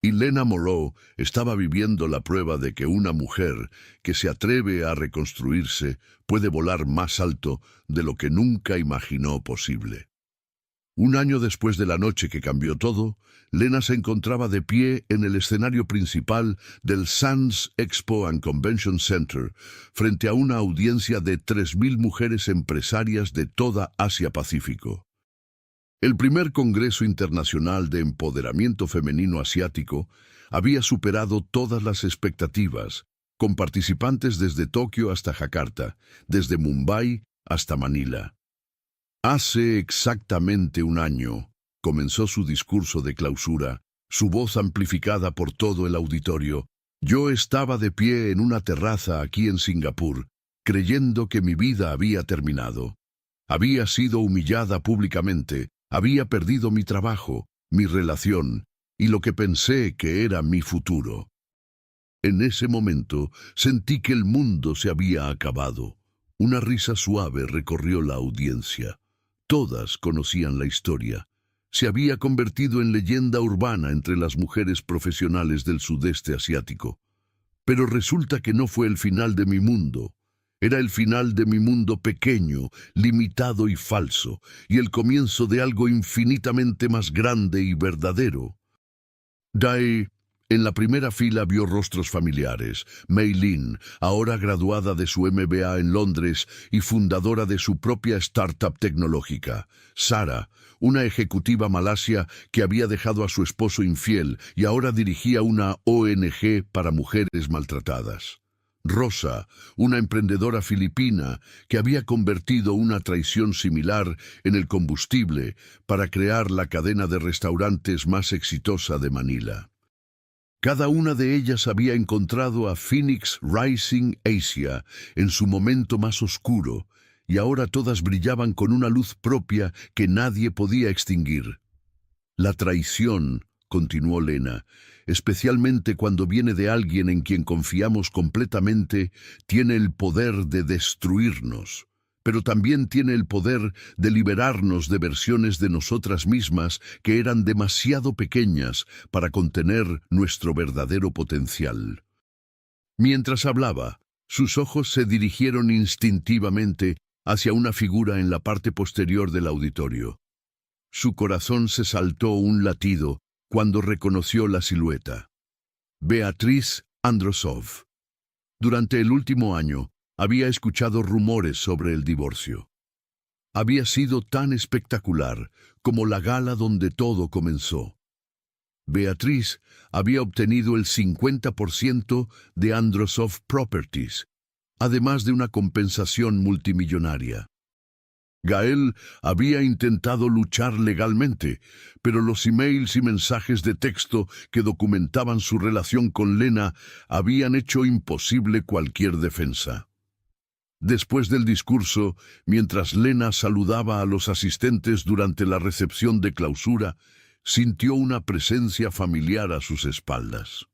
Y Lena Moreau estaba viviendo la prueba de que una mujer que se atreve a reconstruirse puede volar más alto de lo que nunca imaginó posible. 1 año después de la noche que cambió todo, Lena se encontraba de pie en el escenario principal del Sands Expo and Convention Center, frente a una audiencia de 3.000 mujeres empresarias de toda Asia-Pacífico. El primer Congreso Internacional de Empoderamiento Femenino Asiático había superado todas las expectativas, con participantes desde Tokio hasta Jakarta, desde Mumbai hasta Manila. Hace exactamente 1 año, comenzó su discurso de clausura, su voz amplificada por todo el auditorio. Yo estaba de pie en una terraza aquí en Singapur, creyendo que mi vida había terminado. Había sido humillada públicamente, había perdido mi trabajo, mi relación y lo que pensé que era mi futuro. En ese momento sentí que el mundo se había acabado. Una risa suave recorrió la audiencia. Todas conocían la historia. Se había convertido en leyenda urbana entre las mujeres profesionales del sudeste asiático. Pero resulta que no fue el final de mi mundo. Era el final de mi mundo pequeño, limitado y falso, y el comienzo de algo infinitamente más grande y verdadero. Dai, en la primera fila, vio rostros familiares. Mei Lin, ahora graduada de su MBA en Londres y fundadora de su propia startup tecnológica. Sara, una ejecutiva malasia que había dejado a su esposo infiel y ahora dirigía una ONG para mujeres maltratadas. Rosa, una emprendedora filipina que había convertido una traición similar en el combustible para crear la cadena de restaurantes más exitosa de Manila. Cada una de ellas había encontrado a Phoenix Rising Asia en su momento más oscuro, y ahora todas brillaban con una luz propia que nadie podía extinguir. La traición, continuó Lena, especialmente cuando viene de alguien en quien confiamos completamente, tiene el poder de destruirnos, pero también tiene el poder de liberarnos de versiones de nosotras mismas que eran demasiado pequeñas para contener nuestro verdadero potencial. Mientras hablaba, sus ojos se dirigieron instintivamente hacia una figura en la parte posterior del auditorio. Su corazón se saltó un latido cuando reconoció la silueta. Beatriz Androsov. Durante el último año, había escuchado rumores sobre el divorcio. Había sido tan espectacular como la gala donde todo comenzó. Beatriz había obtenido el 50% de Androsov Properties, además de una compensación multimillonaria. Gael había intentado luchar legalmente, pero los emails y mensajes de texto que documentaban su relación con Lena habían hecho imposible cualquier defensa. Después del discurso, mientras Lena saludaba a los asistentes durante la recepción de clausura, sintió una presencia familiar a sus espaldas.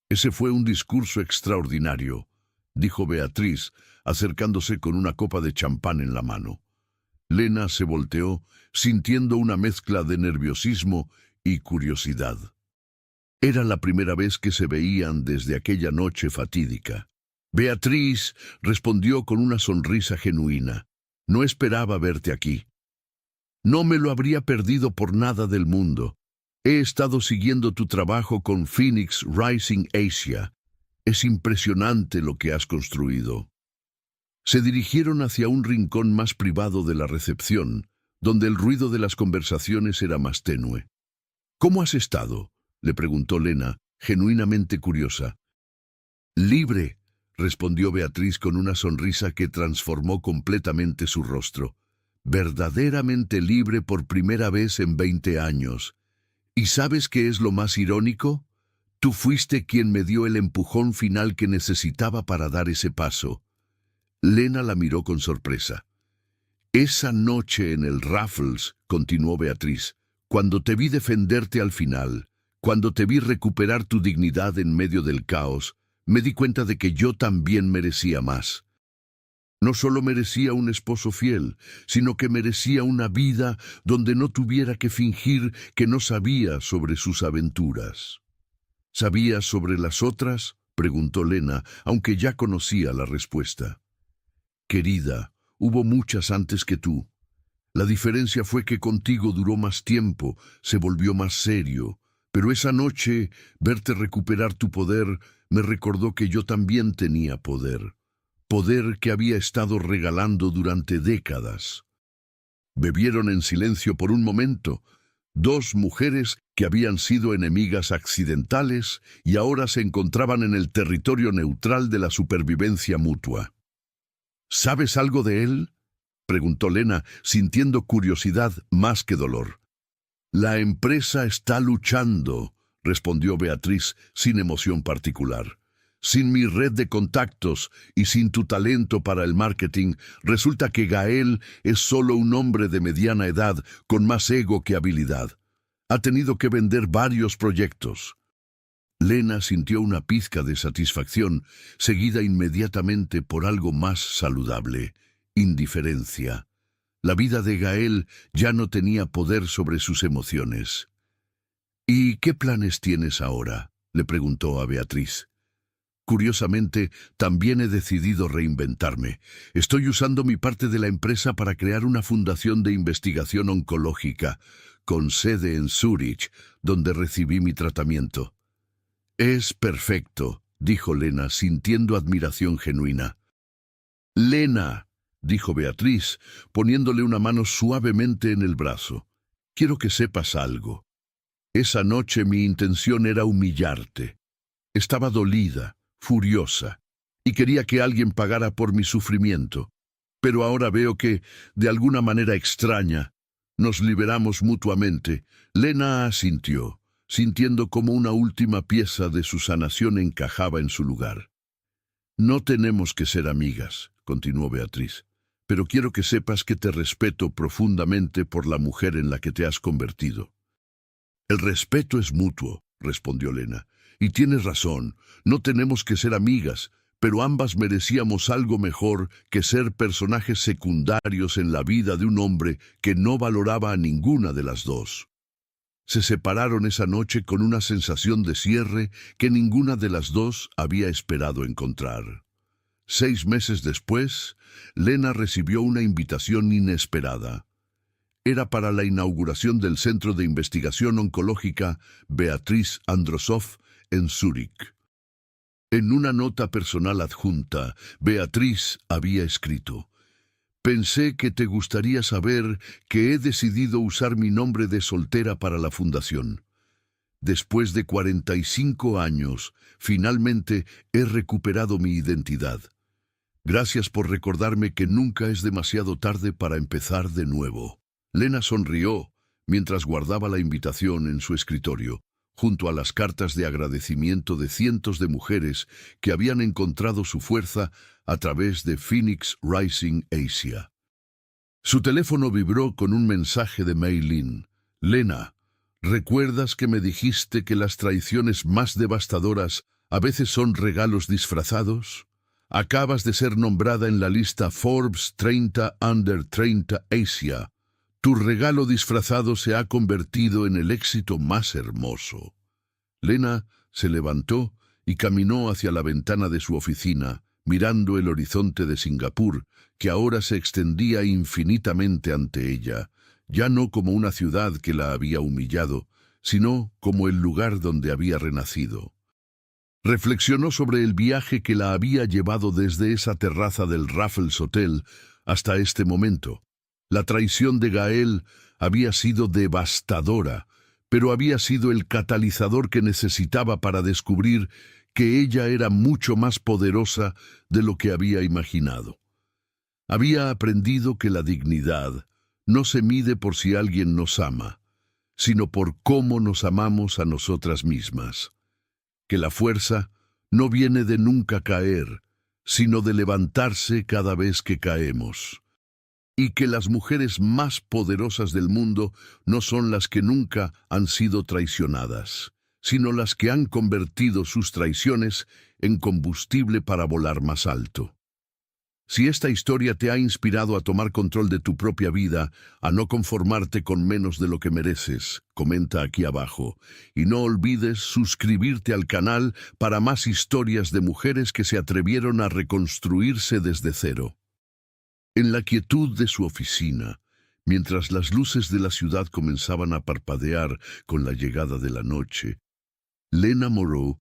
«Ese fue un discurso extraordinario», dijo Beatriz, acercándose con una copa de champán en la mano. Lena se volteó, sintiendo una mezcla de nerviosismo y curiosidad. Era la primera vez que se veían desde aquella noche fatídica. Beatriz respondió con una sonrisa genuina. «No esperaba verte aquí. No me lo habría perdido por nada del mundo. He estado siguiendo tu trabajo con Phoenix Rising Asia. Es impresionante lo que has construido». Se dirigieron hacia un rincón más privado de la recepción, donde el ruido de las conversaciones era más tenue. «¿Cómo has estado?», le preguntó Lena, genuinamente curiosa. «Libre», respondió Beatriz con una sonrisa que transformó completamente su rostro. «Verdaderamente libre por primera vez en 20 años. ¿Y sabes qué es lo más irónico? Tú fuiste quien me dio el empujón final que necesitaba para dar ese paso». Lena la miró con sorpresa. «Esa noche en el Raffles», continuó Beatriz, «cuando te vi defenderte al final, cuando te vi recuperar tu dignidad en medio del caos, me di cuenta de que yo también merecía más. No solo merecía un esposo fiel, sino que merecía una vida donde no tuviera que fingir que no sabía sobre sus aventuras». «¿Sabías sobre las otras?», preguntó Lena, aunque ya conocía la respuesta. «Querida, hubo muchas antes que tú. La diferencia fue que contigo duró más tiempo, se volvió más serio, pero esa noche, verte recuperar tu poder, me recordó que yo también tenía poder. Poder que había estado regalando durante décadas». Bebieron en silencio por un momento, dos mujeres que habían sido enemigas accidentales y ahora se encontraban en el territorio neutral de la supervivencia mutua. «¿Sabes algo de él?», preguntó Lena, sintiendo curiosidad más que dolor. «La empresa está luchando», respondió Beatriz sin emoción particular. «Sin mi red de contactos y sin tu talento para el marketing, resulta que Gael es solo un hombre de mediana edad con más ego que habilidad. Ha tenido que vender varios proyectos». Lena sintió una pizca de satisfacción, seguida inmediatamente por algo más saludable: indiferencia. La vida de Gael ya no tenía poder sobre sus emociones. «¿Y qué planes tienes ahora?», le preguntó a Beatriz. «Curiosamente, también he decidido reinventarme. Estoy usando mi parte de la empresa para crear una fundación de investigación oncológica, con sede en Zúrich, donde recibí mi tratamiento». «Es perfecto», dijo Lena, sintiendo admiración genuina. «Lena», dijo Beatriz, poniéndole una mano suavemente en el brazo, «quiero que sepas algo. Esa noche mi intención era humillarte. Estaba dolida, furiosa, y quería que alguien pagara por mi sufrimiento. Pero ahora veo que, de alguna manera extraña, nos liberamos mutuamente. Lena asintió, sintiendo como una última pieza de su sanación encajaba en su lugar. No tenemos que ser amigas, continuó Beatriz, pero quiero que sepas que te respeto profundamente por la mujer en la que te has convertido. El respeto es mutuo, respondió Lena, y tienes razón, no tenemos que ser amigas, pero ambas merecíamos algo mejor que ser personajes secundarios en la vida de un hombre que no valoraba a ninguna de las dos. Se separaron esa noche con una sensación de cierre que ninguna de las dos había esperado encontrar. 6 meses después, Lena recibió una invitación inesperada. Era para la inauguración del Centro de Investigación Oncológica Beatriz Androsov en Zúrich. En una nota personal adjunta, Beatriz había escrito: «Pensé que te gustaría saber que he decidido usar mi nombre de soltera para la fundación. Después de 45 años, finalmente he recuperado mi identidad. Gracias por recordarme que nunca es demasiado tarde para empezar de nuevo». Lena sonrió mientras guardaba la invitación en su escritorio, junto a las cartas de agradecimiento de cientos de mujeres que habían encontrado su fuerza a través de Phoenix Rising Asia. Su teléfono vibró con un mensaje de Mei Lin. «Lena, ¿recuerdas que me dijiste que las traiciones más devastadoras a veces son regalos disfrazados? Acabas de ser nombrada en la lista Forbes 30 Under 30 Asia. Tu regalo disfrazado se ha convertido en el éxito más hermoso». Lena se levantó y caminó hacia la ventana de su oficina, mirando el horizonte de Singapur, que ahora se extendía infinitamente ante ella, ya no como una ciudad que la había humillado, sino como el lugar donde había renacido. Reflexionó sobre el viaje que la había llevado desde esa terraza del Raffles Hotel hasta este momento. La traición de Gael había sido devastadora, pero había sido el catalizador que necesitaba para descubrir que ella era mucho más poderosa de lo que había imaginado. Había aprendido que la dignidad no se mide por si alguien nos ama, sino por cómo nos amamos a nosotras mismas. Que la fuerza no viene de nunca caer, sino de levantarse cada vez que caemos. Y que las mujeres más poderosas del mundo no son las que nunca han sido traicionadas, sino las que han convertido sus traiciones en combustible para volar más alto. Si esta historia te ha inspirado a tomar control de tu propia vida, a no conformarte con menos de lo que mereces, comenta aquí abajo. Y no olvides suscribirte al canal para más historias de mujeres que se atrevieron a reconstruirse desde cero. En la quietud de su oficina, mientras las luces de la ciudad comenzaban a parpadear con la llegada de la noche, Lena Moreau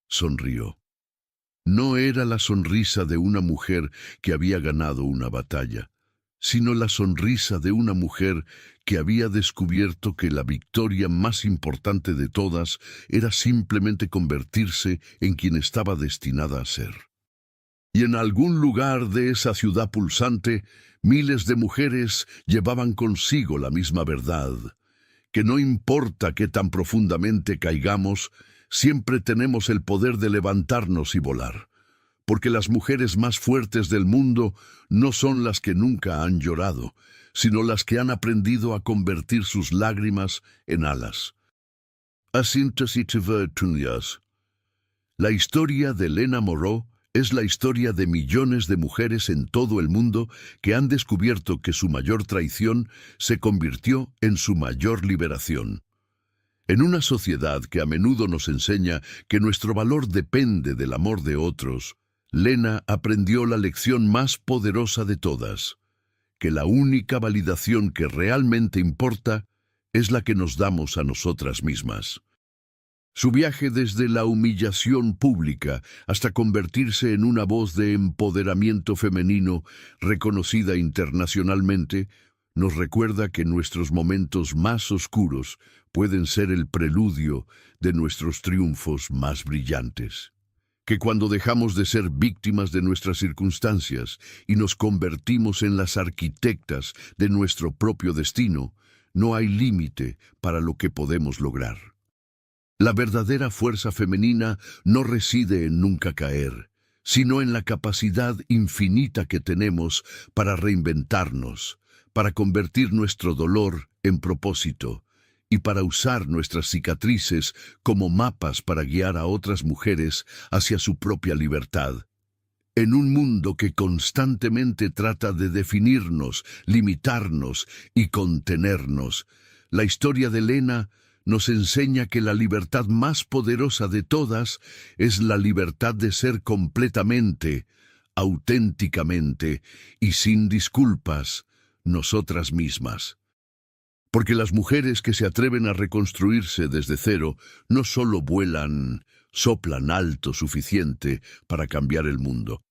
sonrió. No era la sonrisa de una mujer que había ganado una batalla, sino la sonrisa de una mujer que había descubierto que la victoria más importante de todas era simplemente convertirse en quien estaba destinada a ser. Y en algún lugar de esa ciudad pulsante, miles de mujeres llevaban consigo la misma verdad, que no importa qué tan profundamente caigamos, siempre tenemos el poder de levantarnos y volar, porque las mujeres más fuertes del mundo no son las que nunca han llorado, sino las que han aprendido a convertir sus lágrimas en alas. La historia de Lena Moreau es la historia de millones de mujeres en todo el mundo que han descubierto que su mayor traición se convirtió en su mayor liberación. En una sociedad que a menudo nos enseña que nuestro valor depende del amor de otros, Lena aprendió la lección más poderosa de todas, que la única validación que realmente importa es la que nos damos a nosotras mismas. Su viaje desde la humillación pública hasta convertirse en una voz de empoderamiento femenino reconocida internacionalmente nos recuerda que nuestros momentos más oscuros pueden ser el preludio de nuestros triunfos más brillantes. que cuando dejamos de ser víctimas de nuestras circunstancias y nos convertimos en las arquitectas de nuestro propio destino, no hay límite para lo que podemos lograr. La verdadera fuerza femenina no reside en nunca caer, sino en la capacidad infinita que tenemos para reinventarnos, para convertir nuestro dolor en propósito y para usar nuestras cicatrices como mapas para guiar a otras mujeres hacia su propia libertad. En un mundo que constantemente trata de definirnos, limitarnos y contenernos, la historia de Lena nos enseña que la libertad más poderosa de todas es la libertad de ser completamente, auténticamente y sin disculpas, nosotras mismas. Porque las mujeres que se atreven a reconstruirse desde cero no solo vuelan, soplan alto suficiente para cambiar el mundo.